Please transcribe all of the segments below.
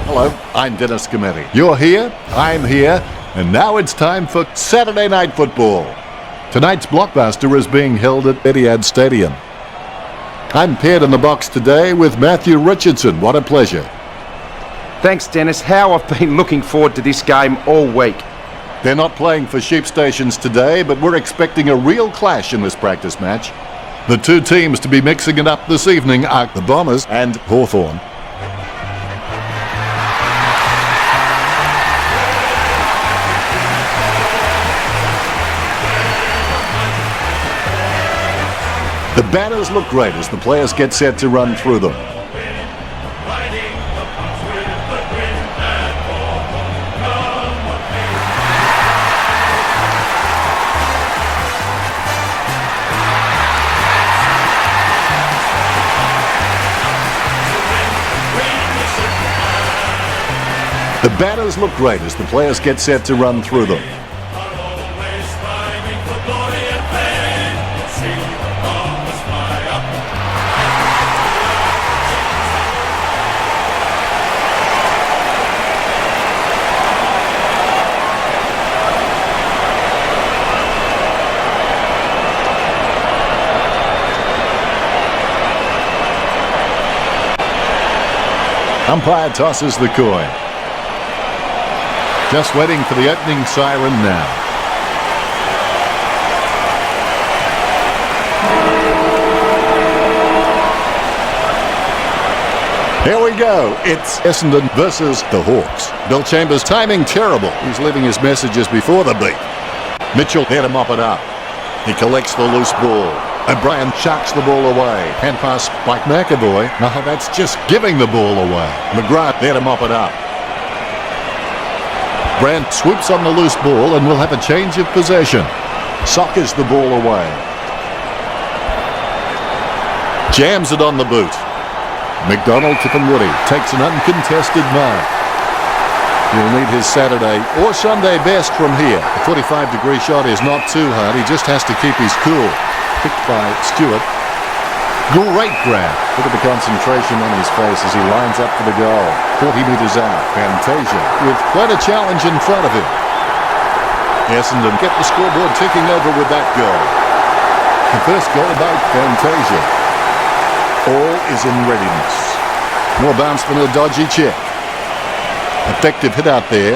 Hello, I'm Dennis Cometti. You're here, I'm here, and now it's time for Saturday Night Football. Tonight's blockbuster is being held at Etihad Stadium. I'm paired in the box today with Matthew Richardson. What a pleasure. Thanks, Dennis. How I've been looking forward to this game all week. They're not playing for sheep stations today, but we're expecting a real clash in this practice match. The two teams to be mixing it up this evening are the Bombers and Hawthorn. The banners look great as the players get set to run through them. The banners look great as the players get set to run through them. Umpire tosses the coin. Just waiting for the opening siren now. Here we go. It's Essendon versus the Hawks. Bill Chambers timing terrible. He's leaving his messages before the beat. Mitchell there to mop it up. He collects the loose ball. O'Brien sharks the ball away. Hand pass by McAvoy. No, that's just giving the ball away. McGrath there to mop it up. Brandt swoops on the loose ball and will have a change of possession. Sockers the ball away. Jams it on the boot. McDonald to Woody. Takes an uncontested mark. He'll need his Saturday or Sunday best from here. The 45-degree shot is not too hard. He just has to keep his cool. Picked by Stewart. Great grab. Look at the concentration on his face as he lines up for the goal. 40 metres out. Fantasia with quite a challenge in front of him. Essendon get the scoreboard ticking over with that goal. The first goal by Fantasia. All is in readiness. More bounce than a dodgy check. Effective hit out there.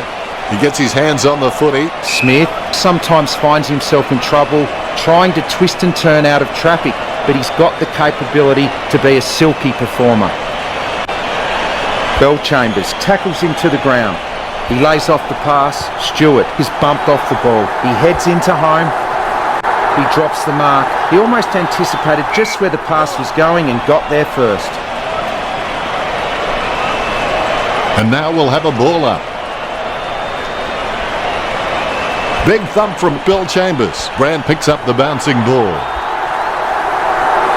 He gets his hands on the footy. Smith sometimes finds himself in trouble trying to twist and turn out of traffic, but he's got the capability to be a silky performer. Bell Chambers tackles him to the ground. He lays off the pass. Stewart is bumped off the ball. He heads into home. He drops the mark. He almost anticipated just where the pass was going and got there first. And now we'll have a ball up. Big thump from Bill Chambers. Brand picks up the bouncing ball.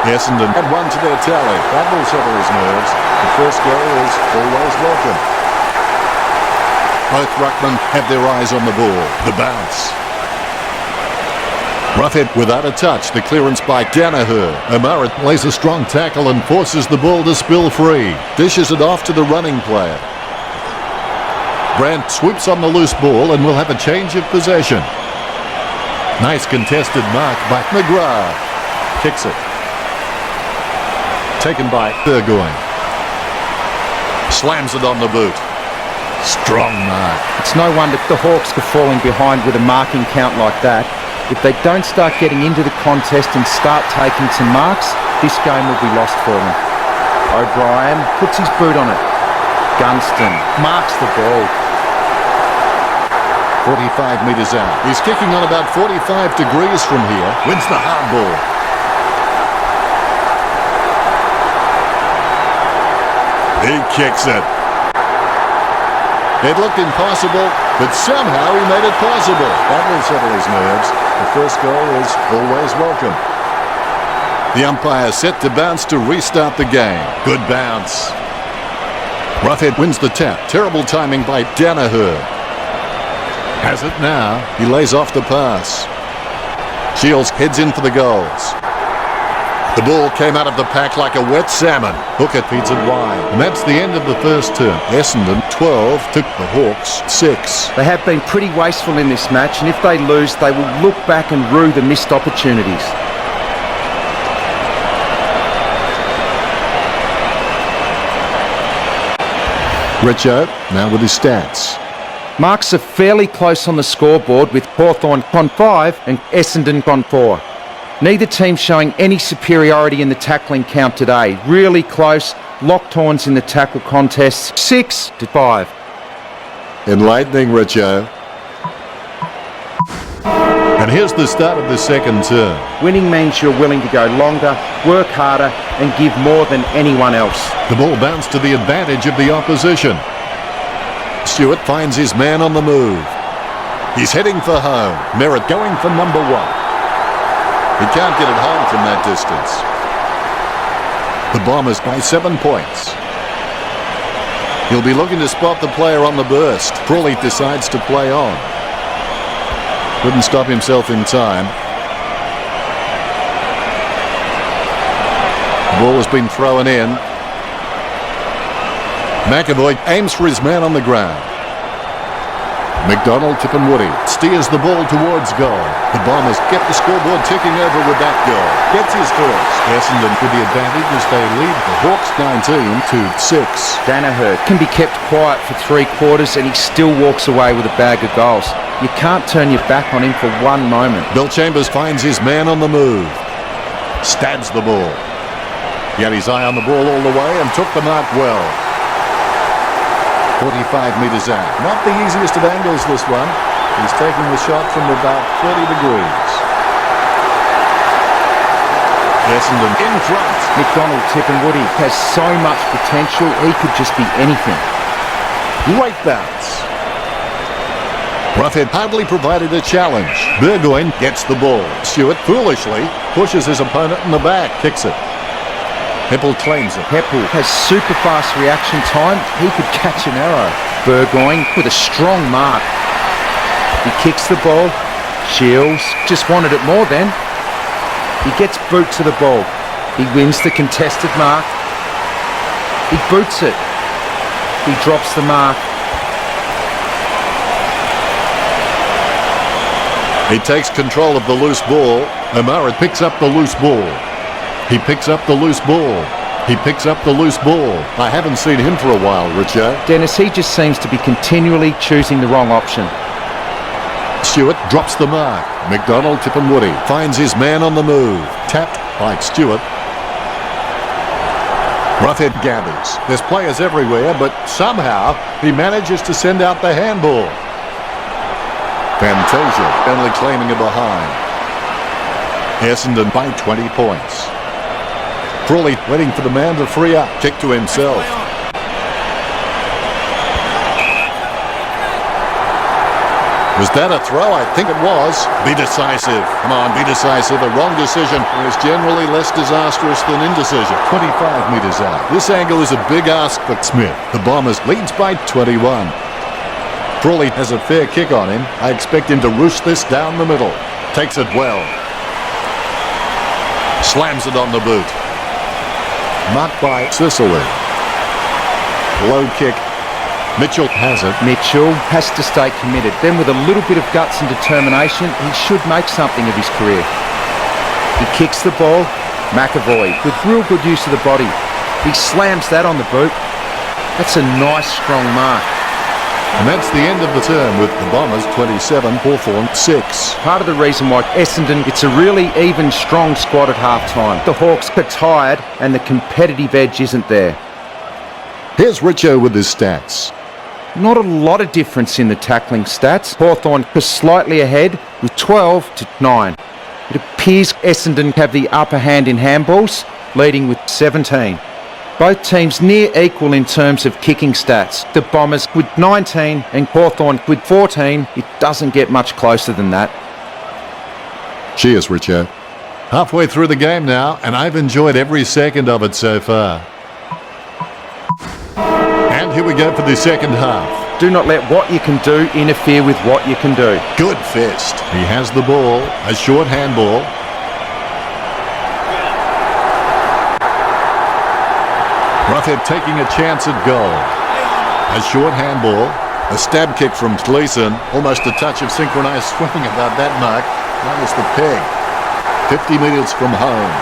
Essendon had one to their tally. That will settle his nerves. The first goal is always welcome. Both ruckmen have their eyes on the ball. The bounce. Roughhead without a touch. The clearance by Danaher. O'Mara lays a strong tackle and forces the ball to spill free. Dishes it off to the running player. Brandt swoops on the loose ball and will have a change of possession. Nice contested mark by McGrath. Kicks it. Taken by Burgoyne. Slams it on the boot. Strong mark. It's no wonder the Hawks are falling behind with a marking count like that. If they don't start getting into the contest and start taking some marks, this game will be lost for them. O'Brien puts his boot on it. Gunston marks the ball. 45 metres out. He's kicking on about 45 degrees from here. Wins the hard ball. He kicks it. It looked impossible, but somehow he made it possible. That will settle his nerves. The first goal is always welcome. The umpire set to bounce to restart the game. Good bounce. Roughhead wins the tap. Terrible timing by Danaher. Has it now. He lays off the pass. Shields heads in for the goals. The ball came out of the pack like a wet salmon. Hooker feeds it wide. And that's the end of the first term. Essendon 12 took the Hawks 6. They have been pretty wasteful in this match, and if they lose, they will look back and rue the missed opportunities. Richo now with his stats. Marks are fairly close on the scoreboard with Hawthorn on 5 and Essendon on 4. Neither team showing any superiority in the tackling count today. Really close. Locked horns in the tackle contests 6-5. Enlightening, Richo. And here's the start of the second term. Winning means you're willing to go longer, work harder and give more than anyone else. The ball bounced to the advantage of the opposition. Stewart finds his man on the move. He's heading for home. Merritt going for number 1. He can't get it home from that distance. The Bombers by 7 points. He'll be looking to spot the player on the burst. Frawley decides to play on. Couldn't stop himself in time. The ball has been thrown in. McAvoy aims for his man on the ground. McDonald tipping Woody. Steers the ball towards goal. The Bombers get the scoreboard ticking over with that goal. Gets his first. Essendon with the advantage as they lead the Hawks 19-6. Danaher can be kept quiet for 3 quarters and he still walks away with a bag of goals. You can't turn your back on him for one moment. Bill Chambers finds his man on the move. Stabs the ball. He had his eye on the ball all the way and took the mark well. 45 metres out. Not the easiest of angles, this one. He's taking the shot from about 30 degrees. Essendon in front. McDonald, tipping Woody has so much potential, he could just be anything. Great bounce. Roughhead hardly provided a challenge. Burgoyne gets the ball. Stewart foolishly pushes his opponent in the back. Kicks it. Heppel claims it. Heppel has super fast reaction time. He could catch an arrow. Burgoyne with a strong mark. He kicks the ball. Shields just wanted it more then. He gets boot to the ball. He wins the contested mark. He boots it. He drops the mark. He takes control of the loose ball. O'Mara picks up the loose ball. He picks up the loose ball. He picks up the loose ball. I haven't seen him for a while, Richard. Dennis, he just seems to be continually choosing the wrong option. Stewart drops the mark. McDonald tipping Woody. Finds his man on the move. Tapped by Stewart. Roughhead gathers. There's players everywhere, but somehow he manages to send out the handball. Fantasia only claiming a behind. Essendon by 20 points. Frawley waiting for the man to free up. Kick to himself. Was that a throw? I think it was. Be decisive. Come on, be decisive. A wrong decision is generally less disastrous than indecision. 25 metres out. This angle is a big ask for Smith. The Bombers leads by 21. Frawley has a fair kick on him. I expect him to roost this down the middle. Takes it well. Slams it on the boot. Marked by Sicily. Low kick. Mitchell has it. Mitchell has to stay committed. Then with a little bit of guts and determination, he should make something of his career. He kicks the ball. McAvoy with real good use of the body. He slams that on the boot. That's a nice strong mark. And that's the end of the term with the Bombers 27, Hawthorn 6. Part of the reason why Essendon, it's a really even, strong squad at half-time. The Hawks are tired and the competitive edge isn't there. Here's Richo with his stats. Not a lot of difference in the tackling stats. Hawthorn is slightly ahead with 12-9. It appears Essendon have the upper hand in handballs, leading with 17. Both teams near equal in terms of kicking stats. The Bombers with 19 and Hawthorn with 14. It doesn't get much closer than that. Cheers, Richo. Halfway through the game now, and I've enjoyed every second of it so far. And here we go for the second half. Do not let what you can do interfere with what you can do. Good fist. He has the ball. A short handball. They're taking a chance at goal. A short handball. A stab kick from Gleeson. Almost a touch of synchronised swimming about that mark. Minus the peg. 50 metres from home.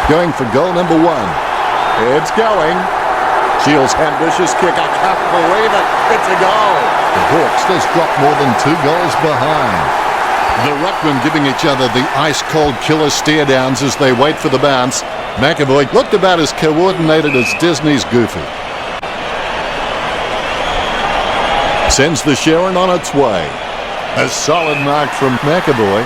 Going for goal number 1. It's going. Shields' ambitious kick. I can't believe it. It's a goal. The Hawks just dropped more than 2 goals behind. The ruckmen giving each other the ice-cold killer stare-downs as they wait for the bounce. McAvoy looked about as coordinated as Disney's Goofy. Sends the Sharon on its way. A solid mark from McAvoy.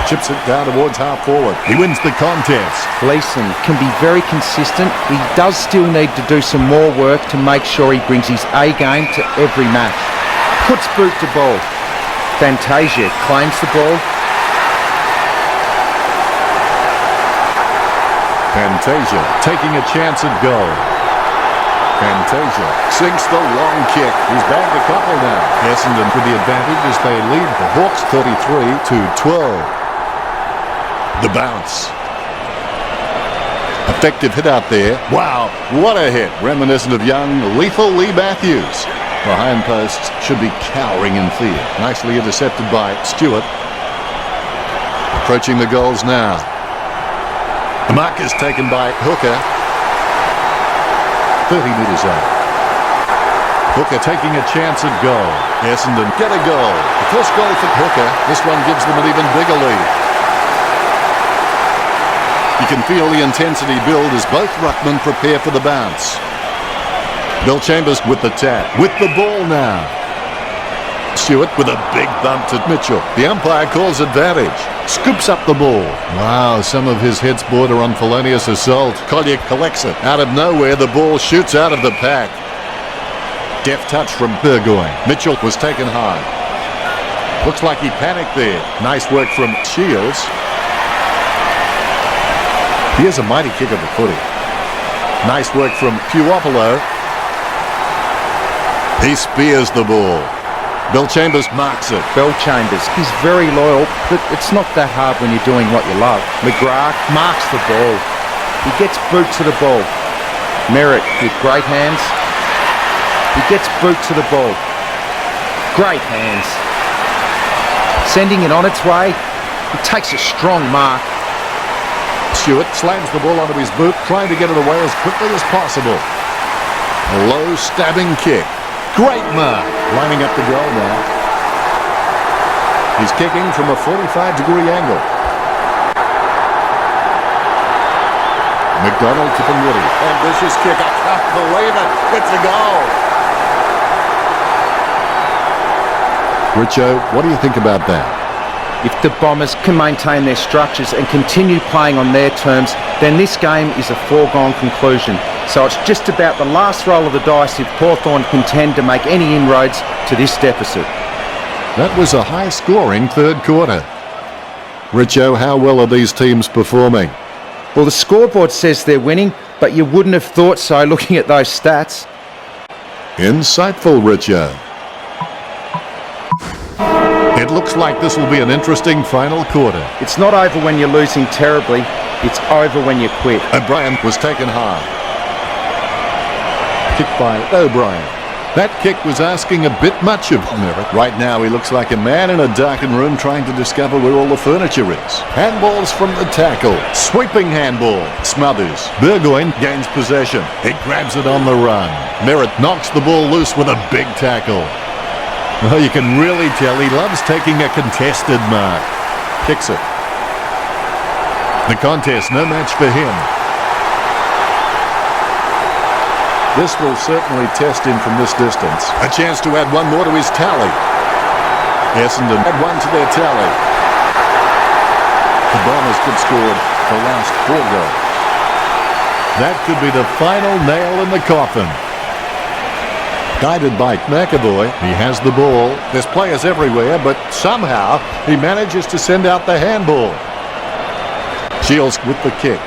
Chips it down towards half forward. He wins the contest. Gleeson can be very consistent. He does still need to do some more work to make sure he brings his A game to every match. Puts boot to ball. Fantasia claims the ball. Fantasia taking a chance at goal. Fantasia sinks the long kick. He's bagged a couple now. Essendon with the advantage as they lead the Hawks 33-12. The bounce. Effective hit out there. Wow, what a hit. Reminiscent of young, lethal Lee Matthews. Behind posts should be cowering in fear. Nicely intercepted by Stewart. Approaching the goals now. The mark is taken by Hooker. 30 metres out. Hooker taking a chance at goal. Essendon get a goal. The first goal for Hooker. This one gives them an even bigger lead. You can feel the intensity build as both ruckmen prepare for the bounce. Bill Chambers with the tap. With the ball now. Stewart with a big bump to Mitchell. The umpire calls advantage. Scoops up the ball. Wow, some of his hits border on felonious assault. Collier collects it. Out of nowhere, the ball shoots out of the pack. Deft touch from Burgoyne. Mitchell was taken high. Looks like he panicked there. Nice work from Shields. Here's a mighty kick of the footy. Nice work from Puopolo. He spears the ball. Bill Chambers marks it. Bill Chambers is very loyal, but it's not that hard when you're doing what you love. McGrath marks the ball. He gets boot to the ball. Merritt with great hands. He gets boot to the ball. Great hands. Sending it on its way. He takes a strong mark. Stewart slams the ball onto his boot, trying to get it away as quickly as possible. A low stabbing kick. Great mark. Lining up the goal now. He's kicking from a 45-degree angle. McDonald to Woody. Ambitious kick. I can't believe it. It's a goal. Richo, what do you think about that? If the Bombers can maintain their structures and continue playing on their terms, then this game is a foregone conclusion. So it's just about the last roll of the dice if Hawthorn can tend to make any inroads to this deficit. That was a high-scoring third quarter. Richo, how well are these teams performing? Well, the scoreboard says they're winning, but you wouldn't have thought so looking at those stats. Insightful, Richo. It looks like this will be an interesting final quarter. It's not over when you're losing terribly, it's over when you quit. O'Brien was taken high. Kicked by O'Brien. That kick was asking a bit much of Merritt. Right now he looks like a man in a darkened room trying to discover where all the furniture is. Handballs from the tackle. Sweeping handball. Smothers. Burgoyne gains possession. He grabs it on the run. Merritt knocks the ball loose with a big tackle. Well, you can really tell he loves taking a contested mark. Kicks it. The contest, no match for him. This will certainly test him from this distance. A chance to add one more to his tally. Essendon add one to their tally. The Bombers could score the last 4 goals. That could be the final nail in the coffin. Guided by McAvoy, he has the ball. There's players everywhere, but somehow he manages to send out the handball. Shields with the kick.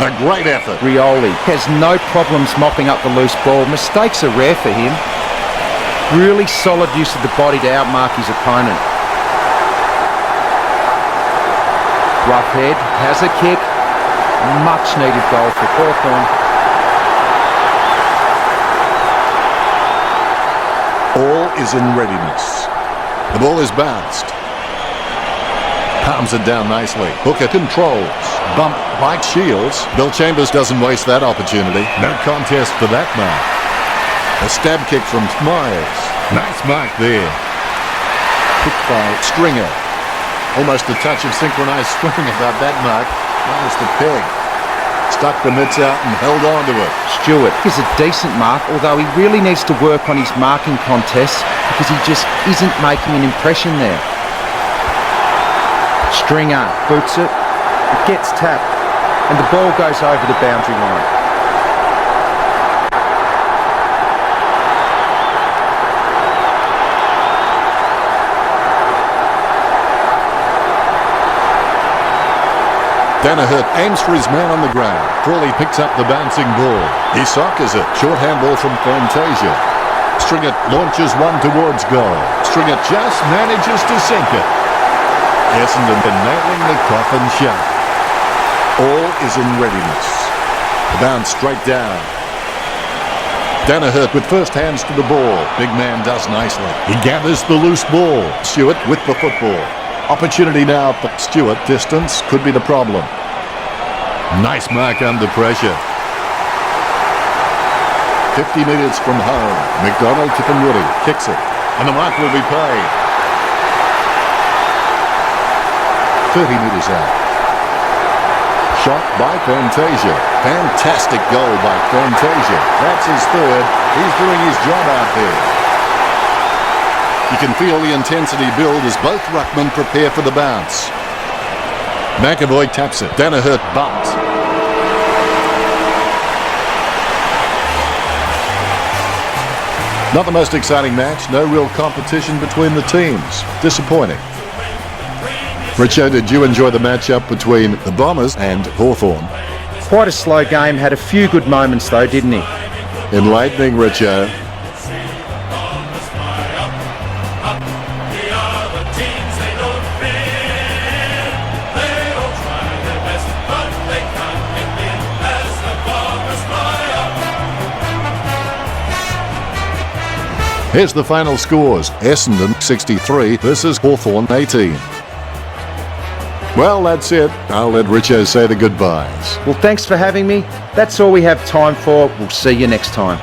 A great effort. Rioli has no problems mopping up the loose ball. Mistakes are rare for him. Really solid use of the body to outmark his opponent. Roughhead has a kick. Much needed goal for Hawthorn. All is in readiness. The ball is bounced. Palms it down nicely. Hooker controls. Bump by Shields. Bill Chambers doesn't waste that opportunity. No contest for that mark. A stab kick from Myers. Nice mark there. Kick by Stringer. Almost a touch of synchronised swimming about that mark. Minus the peg. Stuck the mitts out and held on to it. Stewart is a decent mark, although he really needs to work on his marking contests because he just isn't making an impression there. Stringer boots it. It gets tapped and the ball goes over the boundary line. Danaher aims for his man on the ground. Crawley picks up the bouncing ball. He soccers it. Short handball from Fantasia. Stringer launches one towards goal. Stringer just manages to sink it. Essendon nailing the coffin shut. All is in readiness. The bounce straight down. Danaher with first hands to the ball. Big man does nicely. He gathers the loose ball. Stewart with the football. Opportunity now for Stewart. Distance could be the problem. Nice mark under pressure. 50 metres from home. McDonald to Woody. Kicks it. And the mark will be paid. 30 metres out. Shot by Fantasia. Fantastic goal by Fantasia. That's his third. He's doing his job out there. You can feel the intensity build as both ruckmen prepare for the bounce. McAvoy taps it. Danaher bumps. Not the most exciting match. No real competition between the teams. Disappointing. Richo, did you enjoy the matchup between the Bombers and Hawthorn? Quite a slow game. Had a few good moments though, didn't he? Enlightening, Richo. Here's the final scores. Essendon 63 versus Hawthorn 18. Well, that's it. I'll let Richo say the goodbyes. Well, thanks for having me. That's all we have time for. We'll see you next time.